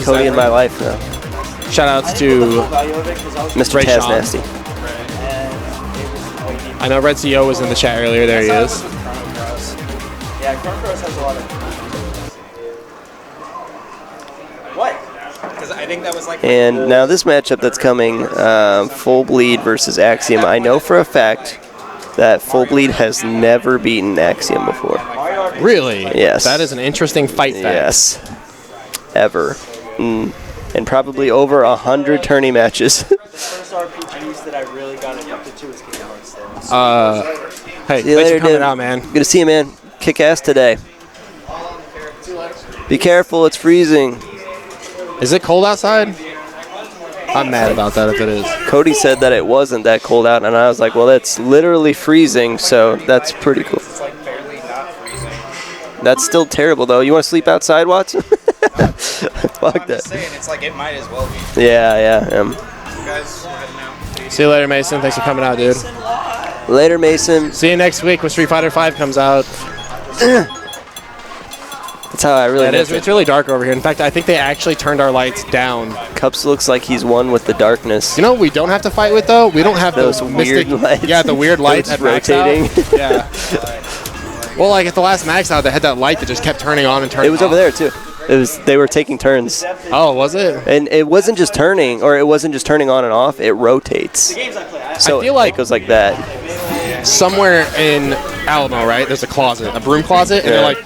Cody in my life now. Shout outs to Mr. Ray Taz Sean. Nasty. I know Red CO was in the chat earlier. There he is. Yeah, Chrono Cross has a lot of. What? Because I think that was like. And now this matchup that's coming, Full Bleed versus Axiom. I know for a fact that Full Bleed has never beaten Axiom before. Really? Yes. That is an interesting fight fact. Yes. Ever. And probably over 100 tourney matches. The first RPGs that I really got addicted to was Kingdom Hearts. Hey, See you thanks later, for coming dude. out, man. Good to see you, man. Kick ass today. Be careful, it's freezing. Is it cold outside? I'm mad about that if it is. Cody said that it wasn't that cold out, and I was like, well, that's literally freezing, so that's pretty cool. It's like barely not freezing. That's still terrible, though. You want to sleep outside, Watson? Fuck I'm that. just saying, it's like it might as well be. Yeah. You guys, we're heading out. See you later, Mason. Thanks for coming out, dude. Later, Mason. See you next week when Street Fighter V comes out. That's how I really miss it. It's really dark over here. In fact, I think they actually turned our lights down. Cups looks like he's one with the darkness. You know what we don't have to fight with, though? We don't have Those the weird mystic, lights. Yeah, the weird lights at max rotating. out. Yeah. Well, like at the last max out, they had that light that just kept turning on and turning It was off. over there, too. They were taking turns. Oh, was it? And it wasn't just turning, or it wasn't just turning on and off. It rotates. So I feel like it goes like that. somewhere in Alamo, right? There's a closet, a broom closet, and Yeah. they're like,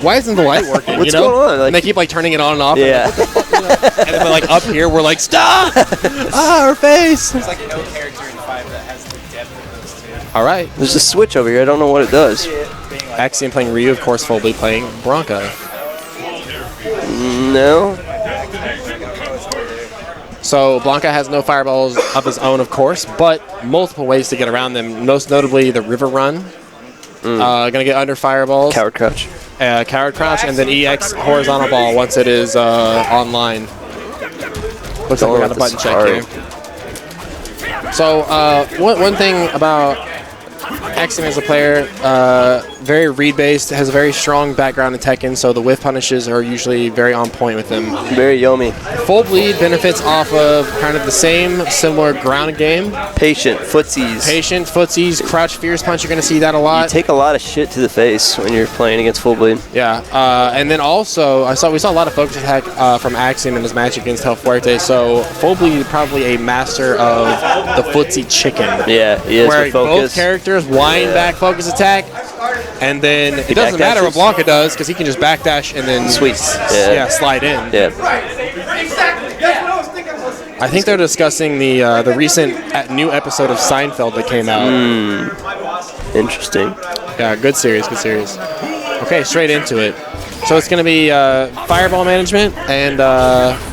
"Why isn't the light working?" What's you know? going on? Like- and they keep like turning it on and off. Yeah. And then like up here, we're like, "Stop!" Our face. There's like no character in 5 that has the depth of those two. All right. There's a switch over here. I don't know what it does. Axiom playing Ryu, of course. Full Bleed playing Bronca. No. So Blanca has no fireballs of his own, of course, but multiple ways to get around them. Most notably, the river run. Gonna get under fireballs. Coward crouch. Coward crouch, and then EX horizontal ball once it is online. Looks like we got a button check here. So one thing about Axiom as a player, very read-based, has a very strong background in Tekken, so the whiff punishes are usually very on point with him. Very Yomi. Full Bleed benefits off of kind of the same similar ground game. Patient. Footsies. Patient, footsies, crouch, fierce punch, you're going to see that a lot. You take a lot of shit to the face when you're playing against Full Bleed. Yeah, and then also we saw a lot of focus attack from Axiom in his match against El Fuerte. So Full Bleed probably a master of the footsie chicken. Yeah, he is where with focus. both characters wind back focus attack, and then it doesn't matter what Blanca does because he can just backdash and then slide in. Yeah. I think they're discussing the recent new episode of Seinfeld that came out. Interesting. Yeah, good series, good series. Okay, straight into it. So it's going to be fireball management and...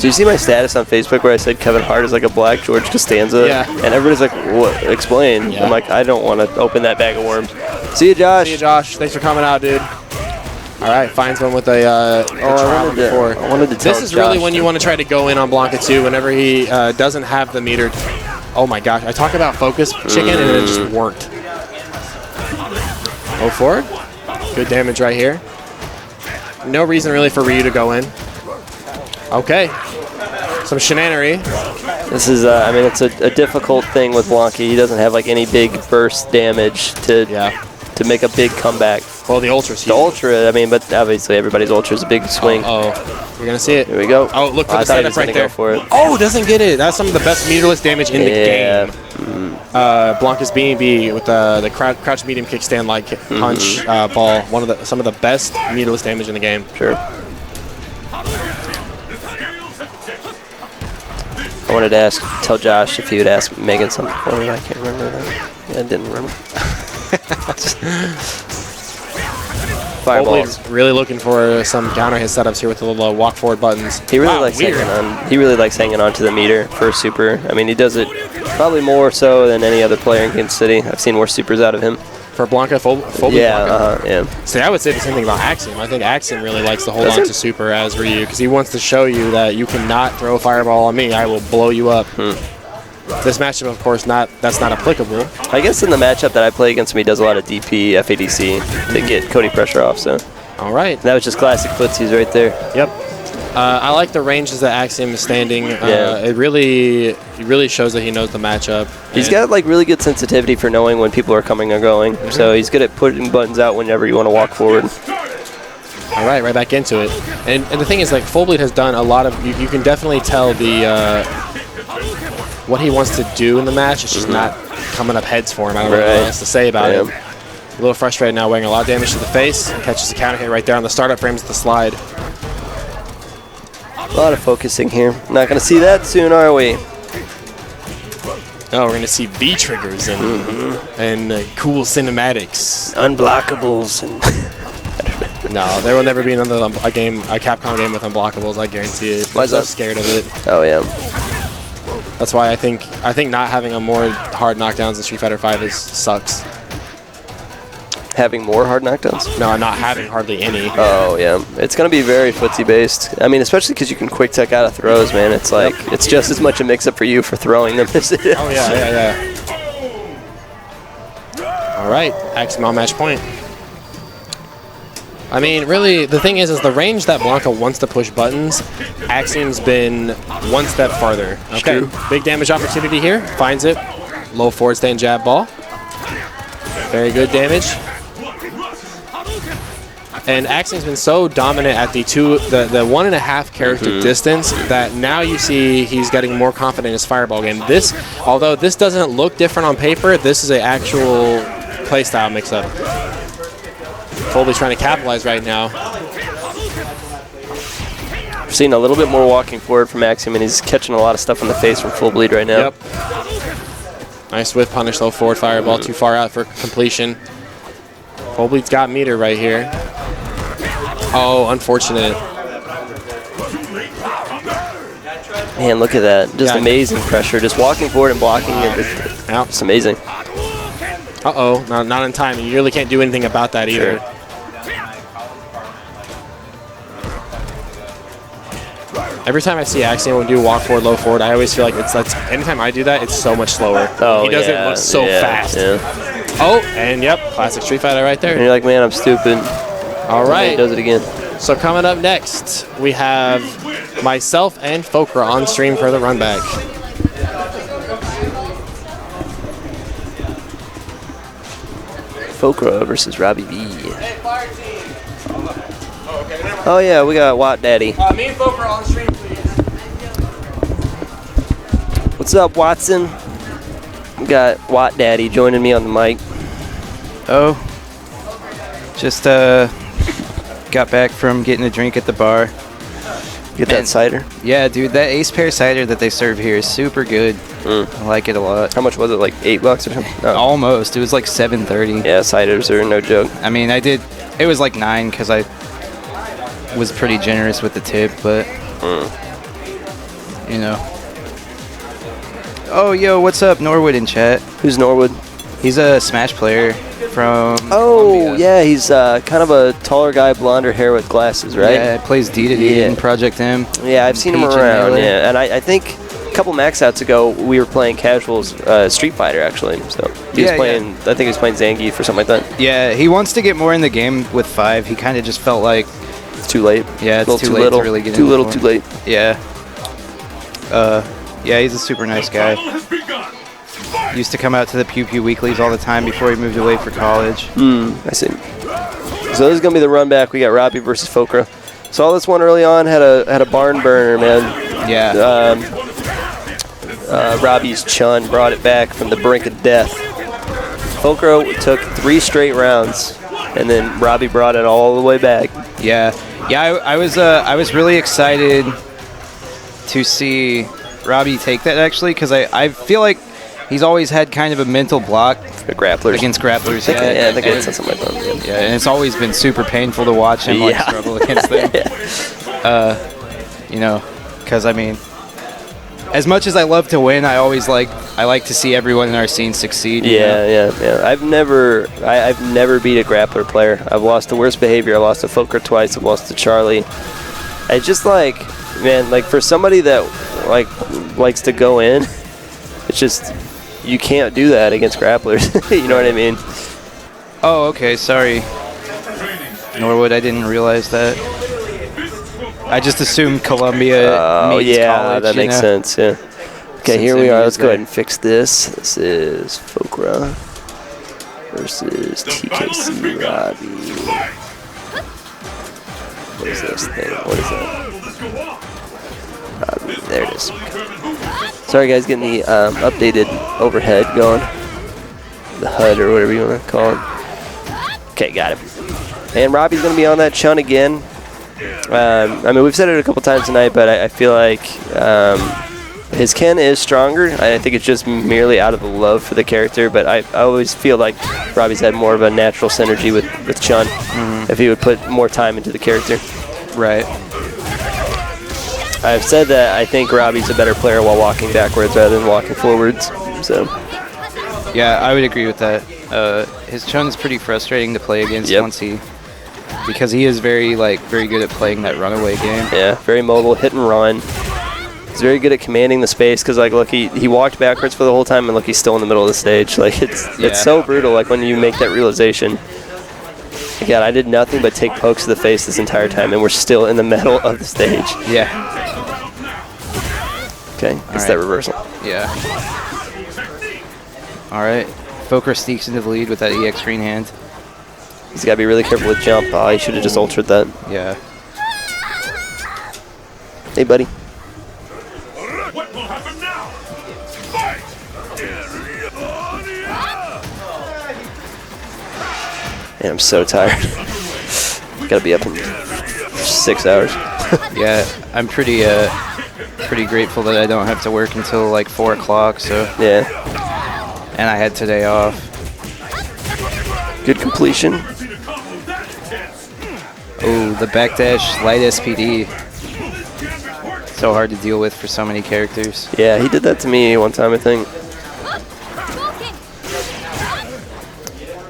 Do you see my status on Facebook where I said Kevin Hart is like a black George Costanza? Yeah. And everybody's like, what? Explain. Yeah. I'm like, I don't want to open that bag of worms. See you, Josh. See you, Josh. Thanks for coming out, dude. All right, finds one with a trial before. I wanted to tell This is really Josh when you want to try to go in on Blanca too. Whenever he doesn't have the meter. Oh my gosh! I talk about focus chicken and it just worked. Go forward. Good damage right here. No reason really for Ryu to go in. Okay. Some shenanery. This is, I mean, it's a difficult thing with Blanca. He doesn't have like any big burst damage to make a big comeback. Well, the Ultra's huge. The Ultra, I mean, but obviously everybody's Ultra is a big swing. We're going to see it. Here we go. Oh, look for I the thought he setup was right gonna there. go for it. Oh, doesn't get it. That's some of the best meterless damage in the game. Blanca's B&B with the crouch medium kickstand like punch ball. Some of the best meterless damage in the game. Sure. I wanted to tell Josh if he would ask Megan something for me. I can't remember that. Yeah, I didn't remember. Fireballs. Really looking for some counter hit setups here with the little walk forward buttons. He really likes hanging on. He really likes hanging on to the meter for a super. I mean, he does it probably more so than any other player in Kansas City. I've seen worse supers out of him. For Blanca, full yeah, yeah. See, I would say the same thing about Axiom. I think Axiom really likes to hold on to super as Ryu because he wants to show you that you cannot throw a fireball on me. I will blow you up. This matchup, of course, that's not applicable. I guess in the matchup that I play against him, he does a lot of DP, FADC to get Cody pressure off. So. All right. That was just classic footsies right there. Yep. I like the ranges that Axiom is standing. It really shows that he knows the matchup. He's got like really good sensitivity for knowing when people are coming or going. So he's good at putting buttons out whenever you want to walk forward. All right, right back into it. And the thing is, like, Full Bleed has done a lot of. You can definitely tell the what he wants to do in the match. It's just not coming up heads for him. I don't know what else to say about it. A little frustrated now, weighing a lot of damage to the face. Catches the counter hit right there on the startup frames of the slide. A lot of focusing here. Not going to see that soon, are we? Oh, we're going to see V triggers and cool cinematics. Unblockables. And No, there will never be another a Capcom game with unblockables. I guarantee it. Why is I'm that? so scared of it. Oh, yeah. That's why I think not having a more hard knockdowns in Street Fighter V sucks. Having more hard knockdowns? No, not having hardly any. Oh, yeah. It's going to be very footsie-based. I mean, especially because you can quick tech out of throws, man. It's like, it's just as much a mix-up for you for throwing them as it is. Oh, yeah. All right, Axiom on match point. I mean, really, the thing is the range that Blanca wants to push buttons, Axiom's been one step farther. Okay, big damage opportunity here. Finds it. Low forward stand jab ball. Very good damage. And Axiom's been so dominant at the 1.5 character distance that now you see he's getting more confident in his fireball game. Although this doesn't look different on paper, this is an actual playstyle mix-up. Foley trying to capitalize right now. We're seeing a little bit more walking forward from Axiom, and he's catching a lot of stuff in the face from Full Bleed right now. Yep. Nice whiff punish, low forward fireball, too far out for completion. Full Bleed's got meter right here. Oh, unfortunate. Man, look at that. Just amazing pressure. Just walking forward and blocking it. It's amazing. Uh-oh, not in time. You really can't do anything about that either. Sure. Every time I see Axiom do walk forward, low forward, I always feel like anytime I do that, it's so much slower. Oh, he does it look so fast. Yeah. Oh, and yep, classic Street Fighter right there. And you're like, man, I'm stupid. All right. He does it again. So coming up next, we have myself and Fokra on stream for the run back. Fokra versus Robbie B. Oh yeah, we got Watt Daddy. Me and Fokra on stream, please. What's up, Watson? We got Watt Daddy joining me on the mic. Oh, just got back from getting a drink at the bar. Get that cider? Yeah, dude, that Ace Pear cider that they serve here is super good. I like it a lot. How much was it? Like $8 or something? No. Almost. It was like $7.30. Yeah, ciders are no joke. I mean, it was like $9 because I was pretty generous with the tip, but you know. Oh, yo, what's up, Norwood in chat? Who's Norwood? He's a Smash player from Columbia. Yeah, he's kind of a taller guy, blonder hair with glasses, right? Yeah, plays D in Project M. Yeah, I've seen him around, yeah. And I think a couple max outs ago, we were playing casuals Street Fighter, actually. So he was playing, I think he was playing Zangief or something like that. Yeah, he wants to get more in the game with 5. He kind of just felt like it's too late. Yeah, it's too late little. to really get in. Too little, too late. Yeah. Yeah, he's a super nice guy. Used to come out to the Pew Pew Weeklies all the time before he moved away for college. I see. So this is gonna be the run back. We got Robbie versus Fokra. Saw this one early on. Had a barn burner, man. Yeah. Robbie's Chun brought it back from the brink of death. Fokra took 3 straight rounds, and then Robbie brought it all the way back. Yeah. I was really excited to see Robbie take that, actually, because I feel like he's always had kind of a mental block for grapplers. Against grapplers. I think I said something like that. Yeah, and it's always been super painful to watch him struggle against them. You know, because I mean, as much as I love to win, I like to see everyone in our scene succeed. Yeah. I've never beat a grappler player. I've lost to Worst Behavior. I lost to Fokra twice. I've lost to Charlie. I just man, for somebody that likes to go in, it's just you can't do that against grapplers. You know what I mean? Oh, okay. Sorry, Norwood. I didn't realize that. I just assumed Columbia Oh, means yeah, college, that makes sense, yeah. Okay, Since here we MU are. is Let's go there. ahead and fix this. This is Fokra versus TKC Robbie. What is this thing? What is that? Robbie, there it is. Sorry, guys, getting the updated overhead going. The HUD or whatever you want to call it. Okay, got it. And Robbie's going to be on that Chun again. I mean, we've said it a couple times tonight, but I feel like his Ken is stronger. I think it's just merely out of the love for the character, but I always feel like Robbie's had more of a natural synergy with Chun if he would put more time into the character. Right. I've said that I think Robbie's a better player while walking backwards rather than walking forwards. So Yeah, I would agree with that. His Chun's pretty frustrating to play against because he is very good at playing that runaway game. yeah, very mobile, hit and run. He's very good at commanding the space because, like, look, he walked backwards for the whole time, and look, he's still in the middle of the stage. Like, it's so brutal. Like when you make that realization. Again, I did nothing but take pokes to the face this entire time, and we're still in the middle of the stage. Yeah. Okay, it's that reversal. Yeah. All right. Fokker sneaks into the lead with that EX green hand. He's got to be really careful with jump. Oh, he should have just ultraed that. Yeah. Hey, buddy. What will happen now? Fight! Man, I'm so tired. Got to be up in 6 hours. Yeah, I'm pretty grateful that I don't have to work until like 4 o'clock. So Yeah. and I had today off. Good completion. Oh, the backdash light SPD. So hard to deal with for so many characters. Yeah, he did that to me one time, I think.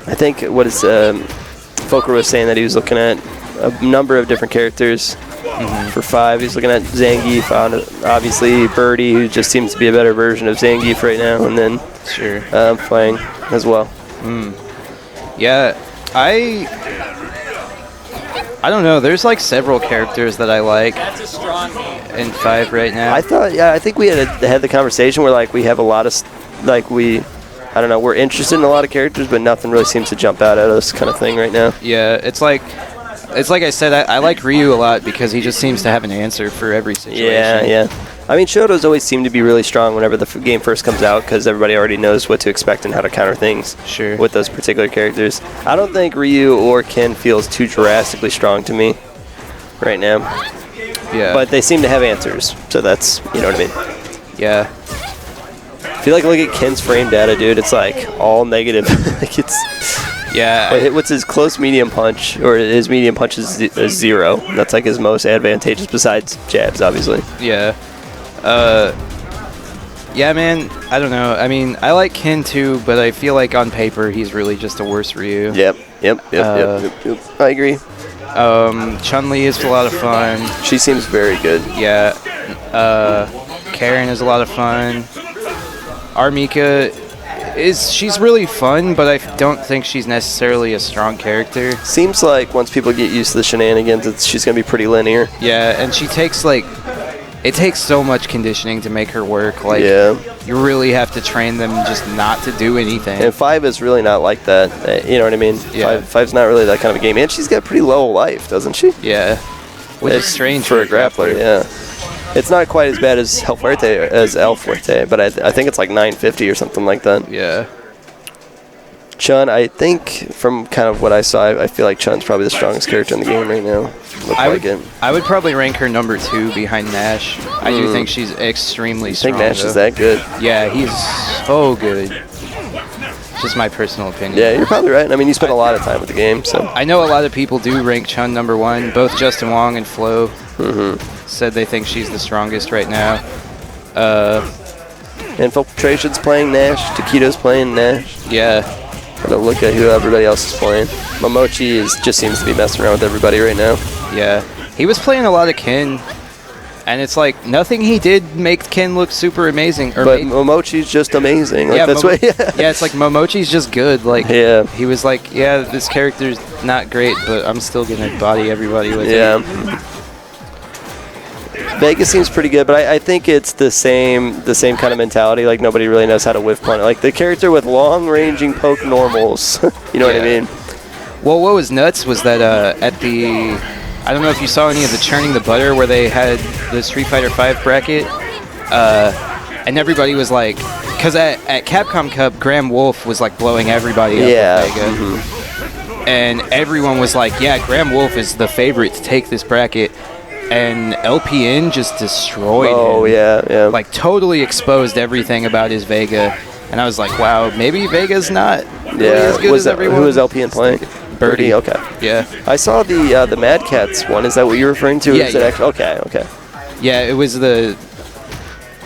I think what is Fokker was saying that he was looking at a number of different characters for 5. He's looking at Zangief, found obviously Birdie, who just seems to be a better version of Zangief right now, and then playing as well. Yeah, I don't know. There's like several characters that I like in 5 right now. I think we had the conversation where like we have a lot of I don't know, we're interested in a lot of characters, but nothing really seems to jump out at us kind of thing right now. Yeah, it's like I said, I like Ryu a lot because he just seems to have an answer for every situation. Yeah. I mean, Shoto's always seemed to be really strong whenever the game first comes out because everybody already knows what to expect and how to counter things with those particular characters. I don't think Ryu or Ken feels too drastically strong to me right now. Yeah. But they seem to have answers, so that's, you know what I mean? Yeah. I feel like look at Ken's frame data, dude. It's like all negative. Like it's what's his close medium punch, or his medium punch is 0. That's like his most advantageous besides jabs, obviously. Yeah. Yeah, man. I don't know. I mean, I like Ken too, but I feel like on paper he's really just a worse Ryu. Yep. I agree. Chun-Li is a lot of fun. She seems very good. Yeah. Karen is a lot of fun. Armika she's really fun, but I don't think she's necessarily a strong character. Seems like once people get used to the shenanigans, she's gonna be pretty linear. Yeah, and she takes it takes so much conditioning to make her work. Like, you really have to train them just not to do anything. And 5 is really not like that. You know what I mean? Yeah. 5's not really that kind of a game. And she's got pretty low life, doesn't she? Yeah. Which is strange for a grappler. Yeah. It's not quite as bad as El Fuerte, but I think it's like 950 or something like that. Yeah. Chun, I think from kind of what I saw, I feel like Chun's probably the strongest character in the game right now. I would probably rank her number 2 behind Nash. I do think she's extremely strong. I think Nash is that good. Yeah, he's so good. Just my personal opinion. Yeah, you're probably right. I mean, you spent a lot of time with the game, so. I know a lot of people do rank Chun number 1. Both Justin Wong and Flo said they think she's the strongest right now. Infiltration's playing Nash. Taquito's playing Nash. Yeah. Gotta look at who everybody else is playing. Momochi just seems to be messing around with everybody right now. Yeah. He was playing a lot of Ken. And it's like nothing he did make Ken look super amazing. But Momochi's just amazing. Like, yeah, that's yeah, it's like Momochi's just good. Like, yeah. He was like, yeah, this character's not great, but I'm still gonna body everybody with it. Vegas seems pretty good, but I think it's the same kind of mentality. Like, nobody really knows how to whiff punish. Like, the character with long-ranging poke normals. You know what I mean? Well, what was nuts was that at the... I don't know if you saw any of the Churning the Butter where they had the Street Fighter V bracket. And everybody was like... Because at Capcom Cup, Graham Wolf was, like, blowing everybody up with Vega. Mm-hmm. And everyone was like, yeah, Graham Wolf is the favorite to take this bracket. And LPN just destroyed him. Oh, yeah. Like, totally exposed everything about his Vega. And I was like, wow, maybe Vega's not really as good as everyone. Who was LPN playing? Birdie. Okay. Yeah. I saw the Mad Cats one. Is that what you're referring to? Yeah, Okay. Yeah, it was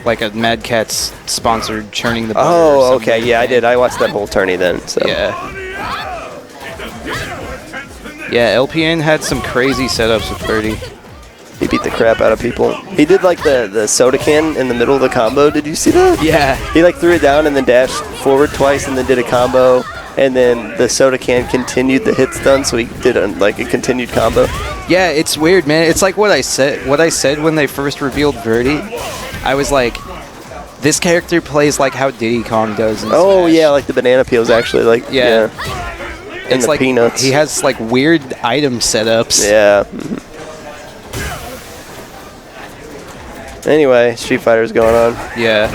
like a Mad Catz sponsored Churning the Butter. Oh, okay. Yeah, I did. I watched that whole tourney then. So. Yeah. Yeah, LPN had some crazy setups with Birdie. He beat the crap out of people. He did like the soda can in the middle of the combo. Did you see that? Yeah. He like threw it down and then dashed forward twice and then did a combo. And then the soda can continued the hit stun, so he did like a continued combo. Yeah, it's weird, man. It's like what I said when they first revealed Birdie. I was like, this character plays like how Diddy Kong does in Smash. Yeah, like the banana peels actually. Like Yeah. And It's the like peanuts. he has like weird item setups. Yeah. Anyway, Street Fighter's going on. Yeah.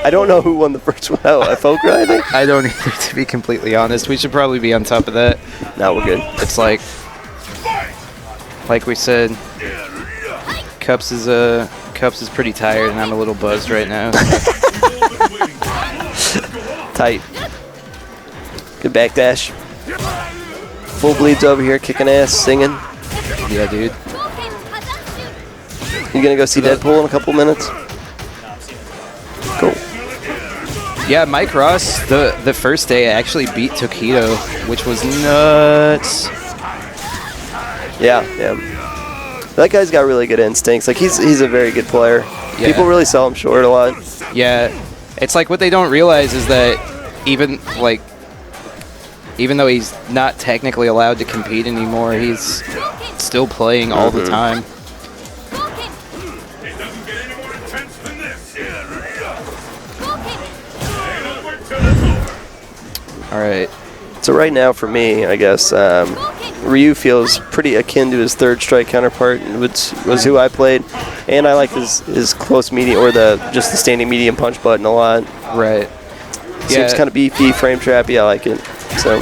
I don't know who won the first one. Oh, Fokra, I think? I don't either, to be completely honest. We should probably be on top of that. No, we're good. It's like we said, Cups is pretty tired, and I'm a little buzzed right now. Tight. Good backdash. Full bleeds over here, kicking ass, singing. Yeah, dude. You gonna go see Deadpool in a couple minutes? Cool. Yeah, Mike Ross, the first day, actually beat Tokido, which was nuts. Yeah. That guy's got really good instincts. Like, he's a very good player. Yeah. People really sell him short a lot. Yeah, it's like what they don't realize is that even though he's not technically allowed to compete anymore, he's still playing all the time. It doesn't get any more intense than this. All right. So right now, for me, I guess, Ryu feels pretty akin to his third strike counterpart, which was who I played. And I like his close medium, or just the standing medium punch button a lot. Right. Seems kind of beefy, frame trappy. I like it. So.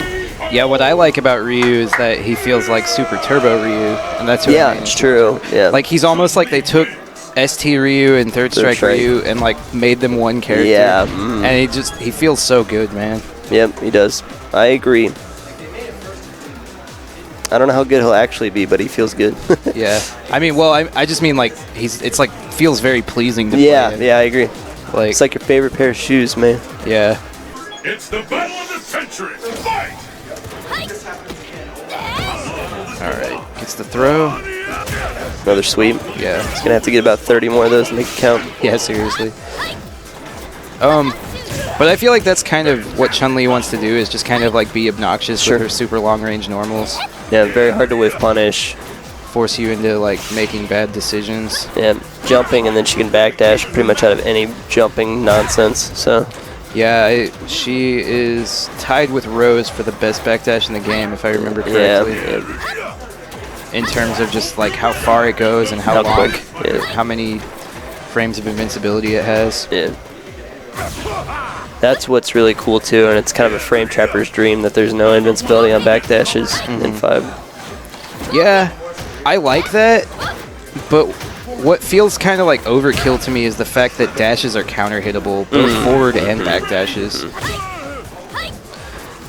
Yeah, what I like about Ryu is that he feels like Super Turbo Ryu, and that's what I mean. It's true. Yeah. Like, he's almost like they took ST Ryu and Third Strike Ryu and like made them one character. Yeah. And he feels so good, man. Yep, he does. I agree. I don't know how good he'll actually be, but he feels good. Yeah. I mean, well, I just mean like it's like feels very pleasing to play. Yeah, I agree. Like, it's like your favorite pair of shoes, man. Yeah. It's the battle of the century. Fight! All right. Gets the throw. Another sweep. Yeah. He's gonna have to get about 30 more of those to make it count. Yeah, seriously. But I feel like that's kind of what Chun-Li wants to do, is just kind of like be obnoxious with her super long-range normals. Yeah, very hard to whiff punish. Force you into like making bad decisions. Yeah, jumping, and then she can backdash pretty much out of any jumping nonsense. So. Yeah, she is tied with Rose for the best backdash in the game, if I remember correctly. Yeah. In terms of just like how far it goes and how long, quick. Yeah. how many frames of invincibility it has. Yeah. That's what's really cool too, and it's kind of a frame trapper's dream that there's no invincibility on backdashes in 5. Yeah, I like that, but what feels kind of like overkill to me is the fact that dashes are counter-hittable, both forward and back dashes.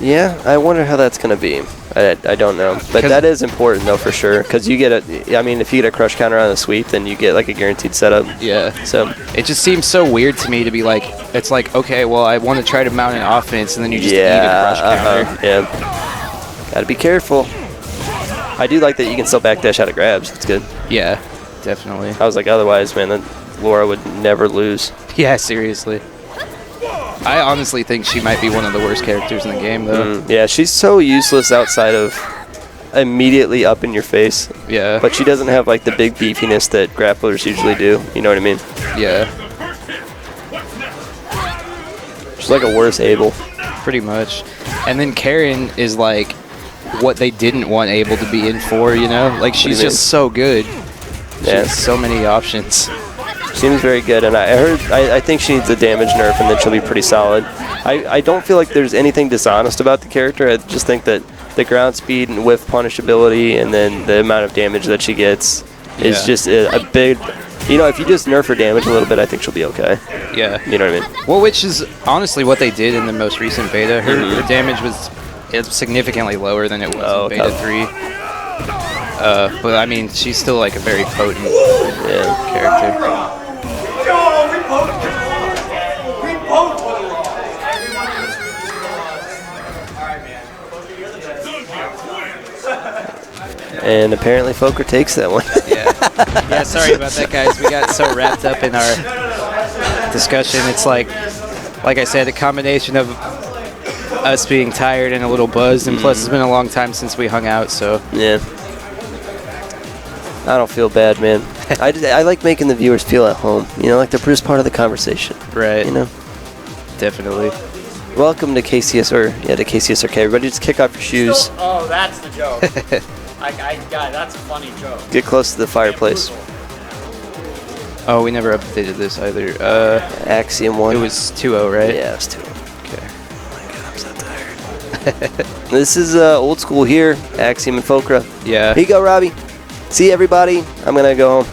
Yeah, I wonder how that's going to be. I don't know. But that is important, though, for sure. Because you get a, I mean, if you get a crush counter on a sweep, then you get, like, a guaranteed setup. Yeah. So it just seems so weird to me to be like, it's like, okay, well, I want to try to mount an offense, and then you just eat a crush counter. Yeah. Got to be careful. I do like that you can still backdash out of grabs. That's good. Yeah, definitely. I was like, otherwise, man, then Laura would never lose. Yeah, seriously. I honestly think she might be one of the worst characters in the game, though. Yeah, she's so useless outside of immediately up in your face. Yeah. But she doesn't have like the big beefiness that grapplers usually do. You know what I mean? Yeah. She's like a worse Abel. Pretty much. And then Karen is like what they didn't want Abel to be in for, you know? Like she's just so good. She has so many options. Seems very good, and I think she needs a damage nerf, and then she'll be pretty solid. I don't feel like there's anything dishonest about the character. I just think that the ground speed and whiff punishability, and then the amount of damage that she gets is just a big. You know, if you just nerf her damage a little bit, I think she'll be okay. Yeah. You know what I mean? Well, which is honestly what they did in the most recent beta. Her damage was significantly lower than it was in beta 3. But I mean, she's still like a very potent character. And apparently Fokker takes that one. Yeah, sorry about that, guys. We got so wrapped up in our discussion. It's like I said, a combination of us being tired and a little buzzed, and plus it's been a long time since we hung out, so. Yeah. I don't feel bad, man. I like making the viewers feel at home. You know, like they're just part of the conversation. Right. You know? Definitely. Welcome to KCSRK. Everybody just kick off your shoes. Oh, that's the joke. That's a funny joke. Get close to the fireplace. Oh, we never updated this either. Axiom 1. It was 2-0, right? Yeah, it was 2-0. Okay. Oh my god, I'm so tired. This is old school here. Axiom and Fokra. Yeah. Here you go, Robbie. See everybody. I'm going to go home.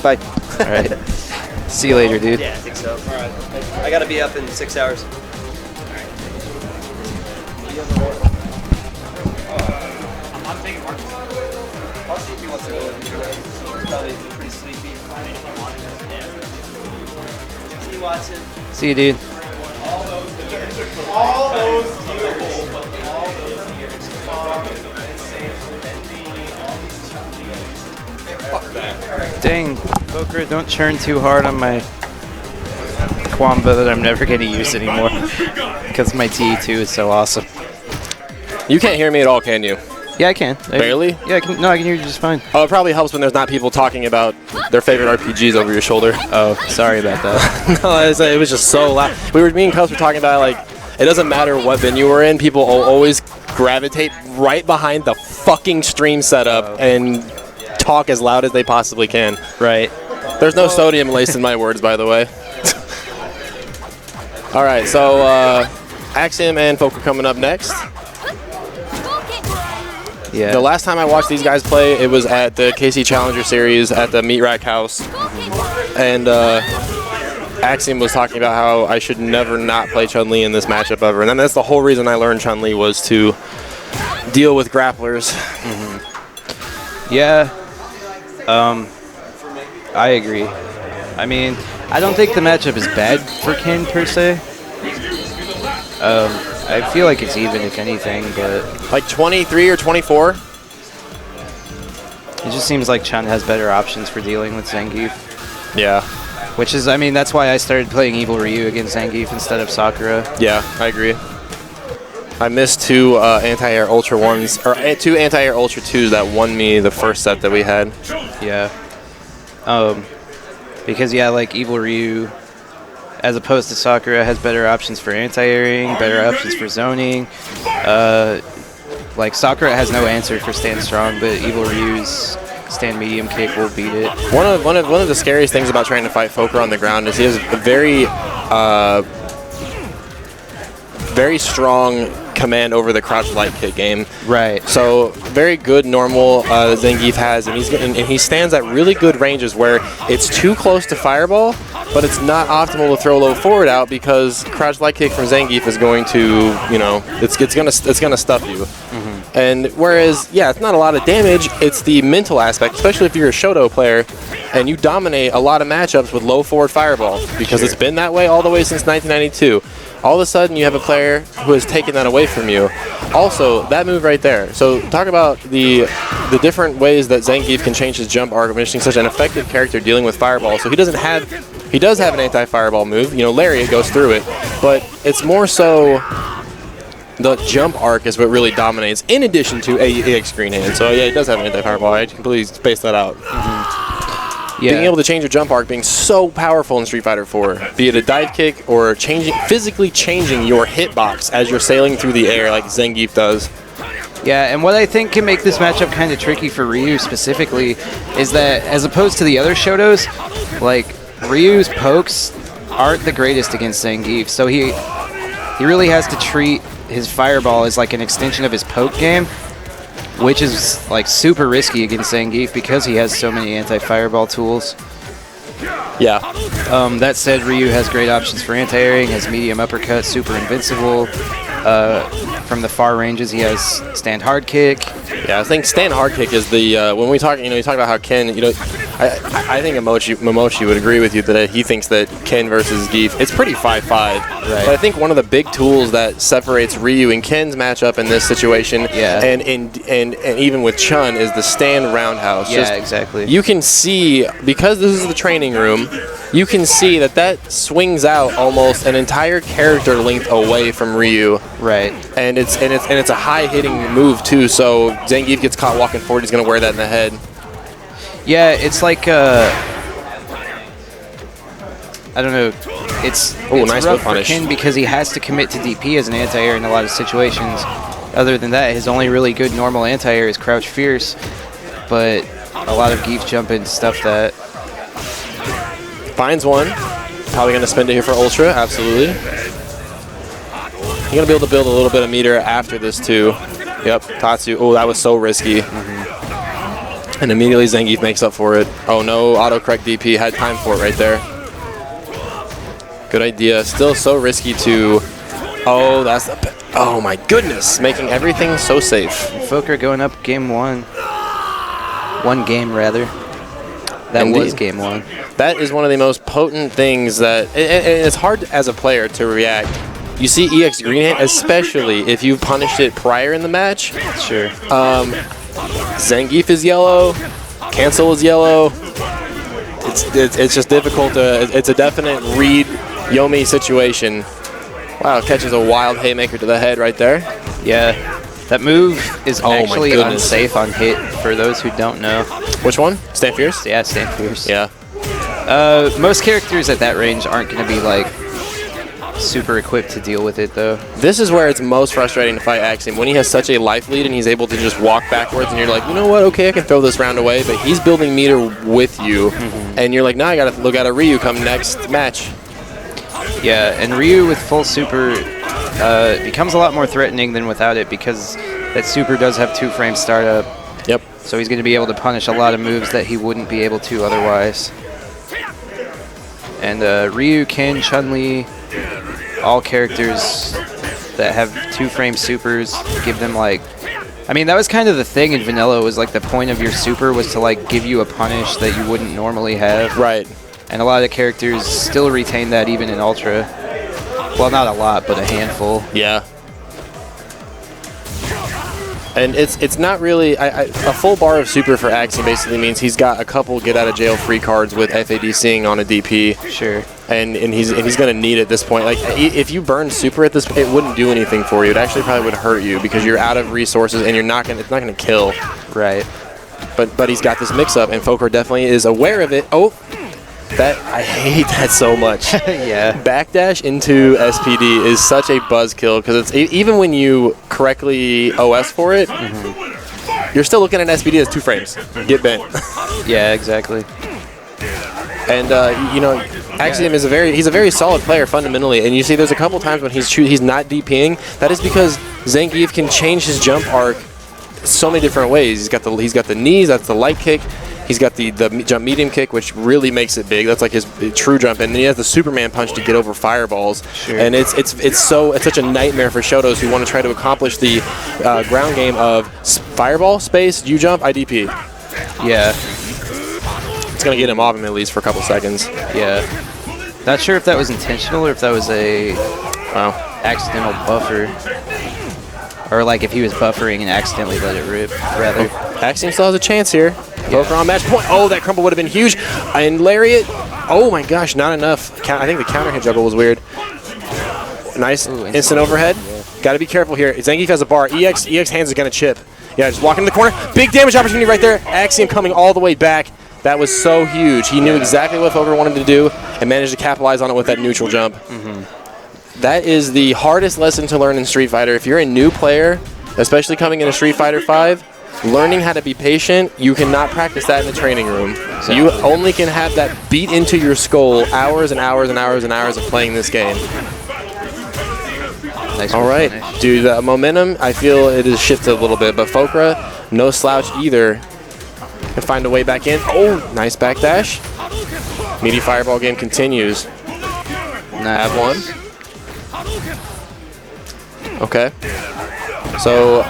Bye. All right. See you later, dude. Yeah, I think so. All right. I got to be up in 6 hours. I'm taking Marcus. I'll see if he wants to go with me. He's probably pretty sleepy. See you, Watson. See you, dude. All those Dang, Poker, don't churn too hard on my Kwamba that I'm never going to use anymore. Because my TE2 is so awesome. You can't hear me at all, can you? Yeah, I can. Barely? Yeah, I can. No, I can hear you just fine. Oh, it probably helps when there's not people talking about their favorite RPGs over your shoulder. Oh, sorry about that. No, it was just so loud. Me and Cubs were talking about, like, it doesn't matter what venue we're in, people always gravitate right behind the fucking stream setup and talk as loud as they possibly can. Right. There's no sodium laced in my words, by the way. All right, so Axiom and Folk are coming up next. Yeah. The last time I watched these guys play, it was at the KC Challenger Series at the Meat Rack House. And Axiom was talking about how I should never not play Chun-Li in this matchup ever. And then that's the whole reason I learned Chun-Li was to deal with grapplers. Yeah. I agree. I mean, I don't think the matchup is bad for Ken per se. I feel like it's even, if anything, but Like 23 or 24? it just seems like Chun has better options for dealing with Zangief. Yeah. Which is, I mean, that's why I started playing Evil Ryu against Zangief instead of Sakura. Yeah, I agree. I missed two anti-air Ultra 1s, or two anti-air Ultra 2s that won me the first set that we had. Yeah. Because, yeah, like Evil Ryu, as opposed to Sakura, has better options for anti-airing, better options for zoning. Like, Sakura has no answer for stand strong, but Evil Ryu's stand medium kick will beat it. One of the scariest things about trying to fight Fokker on the ground is he has a very strong command over the crouch light kick game. Right. So very good normal Zangief has, and he stands at really good ranges where it's too close to fireball, but it's not optimal to throw low forward out because crouch light kick from Zangief is going to, it's gonna stuff you. And whereas, yeah, it's not a lot of damage, it's the mental aspect, especially if you're a Shoto player and you dominate a lot of matchups with low forward fireball because it's been that way all the way since 1992. All of a sudden, you have a player who has taken that away from you. Also, that move right there. So talk about the different ways that Zangief can change his jump arc, making such an effective character dealing with fireball. So he does have an anti-fireball move. Lariat goes through it, but it's more so the jump arc is what really dominates, in addition to EX Green Hand. So yeah, it does have an anti-fireball. I completely spaced that out. Yeah. Being able to change your jump arc being so powerful in Street Fighter 4, be it a dive kick or physically changing your hitbox as you're sailing through the air like Zangief does. Yeah, and what I think can make this matchup kind of tricky for Ryu specifically is that as opposed to the other Shotos, like Ryu's pokes aren't the greatest against Zangief, so he really has to treat his fireball as like an extension of his poke game, which is like super risky against Zangief because he has so many anti-fireball tools. Yeah. That said, Ryu has great options for anti-airing, has medium uppercut, super invincible. From the far ranges, he has stand hard kick. Yeah, I think stand hard kick is the when we talk. You talk about how Ken. I think Momoshi would agree with you that he thinks that Ken versus Gief, it's pretty 5-5. Right. But I think one of the big tools that separates Ryu and Ken's matchup in this situation, and even with Chun, is the stand roundhouse. Yeah, exactly. You can see, because this is the training room, you can see that swings out almost an entire character length away from Ryu. Right. And it's a high hitting move too. So Zangief gets caught walking forward, he's gonna wear that in the head. Yeah, it's like I don't know. It's nice rough punish for Ken because he has to commit to DP as an anti-air in a lot of situations. Other than that, his only really good normal anti-air is Crouch Fierce, but a lot of Gief jump and stuff that. Finds one. Probably going to spend it here for Ultra. Absolutely. You're going to be able to build a little bit of meter after this, too. Yep. Tatsu. Oh, that was so risky. And immediately Zangief makes up for it. Oh, no. Autocorrect DP. Had time for it right there. Good idea. Still so risky to... Oh, that's the... Oh, my goodness. Making everything so safe. Fokker going up game one. One game, rather. That Indeed. was game one. That is one of the most potent things that... And it's hard as a player to react. You see EX Green Hand, especially if you've punished it prior in the match. Sure. Zangief is yellow. Cancel is yellow. It's just difficult to... It's a definite read Yomi situation. Wow, catches a wild haymaker to the head right there. Yeah. That move is actually unsafe on hit for those who don't know. Which one? Stand Fierce? Yeah, Stand Fierce. Yeah. Most characters at that range aren't going to be like super equipped to deal with it though. This is where it's most frustrating to fight Axiom, when he has such a life lead and he's able to just walk backwards and you're like, you know what, okay, I can throw this round away, but he's building meter with you, and you're like, now I gotta look at a Ryu come next match. Yeah, and Ryu with full super becomes a lot more threatening than without it because that super does have 2-frame startup. Yep. So he's going to be able to punish a lot of moves that he wouldn't be able to otherwise. And Ryu, Ken, Chun-Li, all characters that have 2-frame supers give them like... I mean, that was kind of the thing in Vanilla, was like the point of your super was to like give you a punish that you wouldn't normally have. Right. And a lot of characters still retain that even in Ultra. Well, not a lot, but a handful. Yeah. And it's not really... a full bar of super for Axiom basically means he's got a couple get-out-of-jail-free cards with FADCing on a DP. Sure. And he's going to need it at this point. Like, if you burn super at this point, it wouldn't do anything for you. It actually probably would hurt you because you're out of resources and it's not going to kill. Right. But he's got this mix-up, and Fokker definitely is aware of it. Oh! I hate that so much. Yeah. Backdash into SPD is such a buzzkill because it's even when you correctly OS for it, you're still looking at SPD as 2 frames. Get bent. Yeah, exactly. And Axiom is he's a very solid player fundamentally. And you see, there's a couple times when he's not DPing. That is because Zangief can change his jump arc so many different ways. He's got the knees. That's the light kick. He's got the jump medium kick, which really makes it big. That's like his true jump, and then he has the Superman punch to get over fireballs. Sure. And it's such a nightmare for Shotos who want to try to accomplish the ground game of fireball, space, you jump, IDP. Yeah. It's gonna get him off him at least for a couple seconds. Yeah. Not sure if that was intentional or if that was a accidental buffer. Or like if he was buffering and accidentally let it rip, rather. Axiom still has a chance here. Both are on match point. Oh, that crumple would have been huge. And Lariat. Oh my gosh, not enough. I think the counter hit juggle was weird. Nice instant overhead. Got to be careful here. Zangief has a bar. EX hands is going to chip. Yeah, just walking in the corner. Big damage opportunity right there. Axiom coming all the way back. That was so huge. He knew exactly what Fokker wanted to do and managed to capitalize on it with that neutral jump. That is the hardest lesson to learn in Street Fighter. If you're a new player, especially coming into Street Fighter 5, learning how to be patient, you cannot practice that in the training room. So you only can have that beat into your skull hours and hours and hours and hours of playing this game. Nice All right, finish. dude, the momentum, I feel it has shifted a little bit, but Fokra, no slouch either. Can find a way back in. Oh, nice backdash. Meaty fireball game continues. Have one. Okay. So,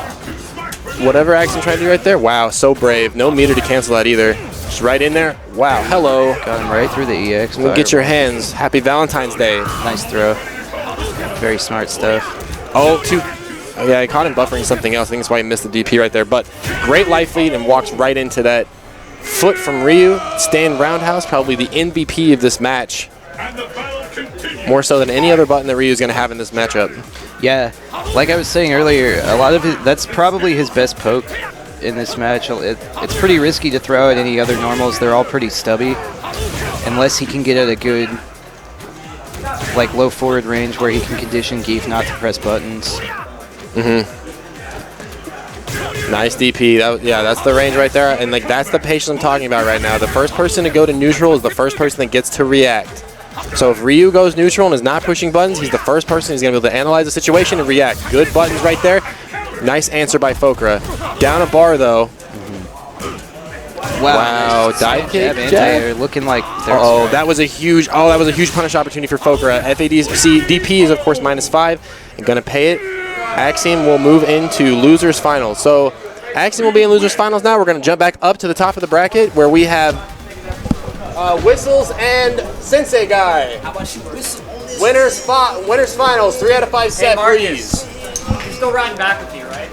whatever Axiom tried to do right there, wow, so brave. No meter to cancel that either. Just right in there. Wow, hello. Got him right through the EX. Go get your hands. Happy Valentine's Day. Nice throw. Very smart stuff. Oh, yeah, I caught him buffering something else. I think that's why he missed the DP right there. But great life lead and walks right into that foot from Ryu. Stand roundhouse, probably the MVP of this match. More so than any other button that Ryu is going to have in this matchup. Yeah, like I was saying earlier, a lot of it, that's probably his best poke in this match. It's pretty risky to throw at any other normals. They're all pretty stubby. Unless he can get at a good, like, low forward range where he can condition Geef not to press buttons. Nice DP. Yeah, that's the range right there. And like that's the patience I'm talking about right now. The first person to go to neutral is the first person that gets to react. So if Ryu goes neutral and is not pushing buttons, he's the first person who's going to be able to analyze the situation and react. Good buttons right there. Nice answer by Fokra. Down a bar though. Wow, dive kick. Anti-air looking like that was a huge punish opportunity for Fokra. DP is of course -5 and gonna pay it. Axiom will move into losers finals. So Axiom will be in losers finals now. We're gonna jump back up to the top of the bracket where we have Whistles and Sensei Guy. How about you whistle on this? Winners finals, 3 out of 5 set, please. You're still riding back with me, right?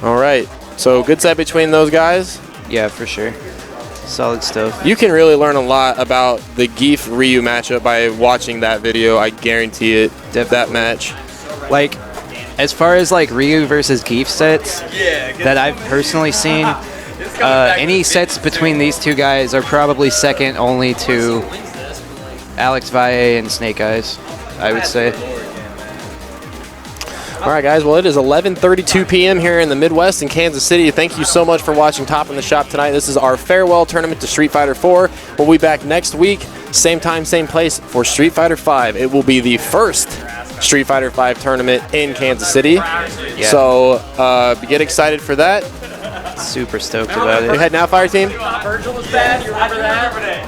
All right, so good set between those guys. Yeah, for sure. Solid stuff. You can really learn a lot about the Geef Ryu matchup by watching that video. I guarantee it. That match. Like, as far as like Ryu versus Geef sets that I've personally seen, any sets between these two guys are probably second only to Alex Valle and Snake Eyes, I would say. All right, guys. Well, it is 11:32 p.m. here in the Midwest in Kansas City. Thank you so much for watching Top in the Shop tonight. This is our farewell tournament to Street Fighter 4. We'll be back next week, same time, same place for Street Fighter 5. It will be the first Street Fighter 5 tournament in Kansas City. Yeah. So get excited for that. Super stoked about You it. head now, Fire Team. Virgil was bad. You remember that?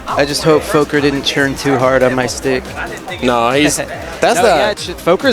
I just hope Fokker didn't churn too hard on my stick. No, that's Fokker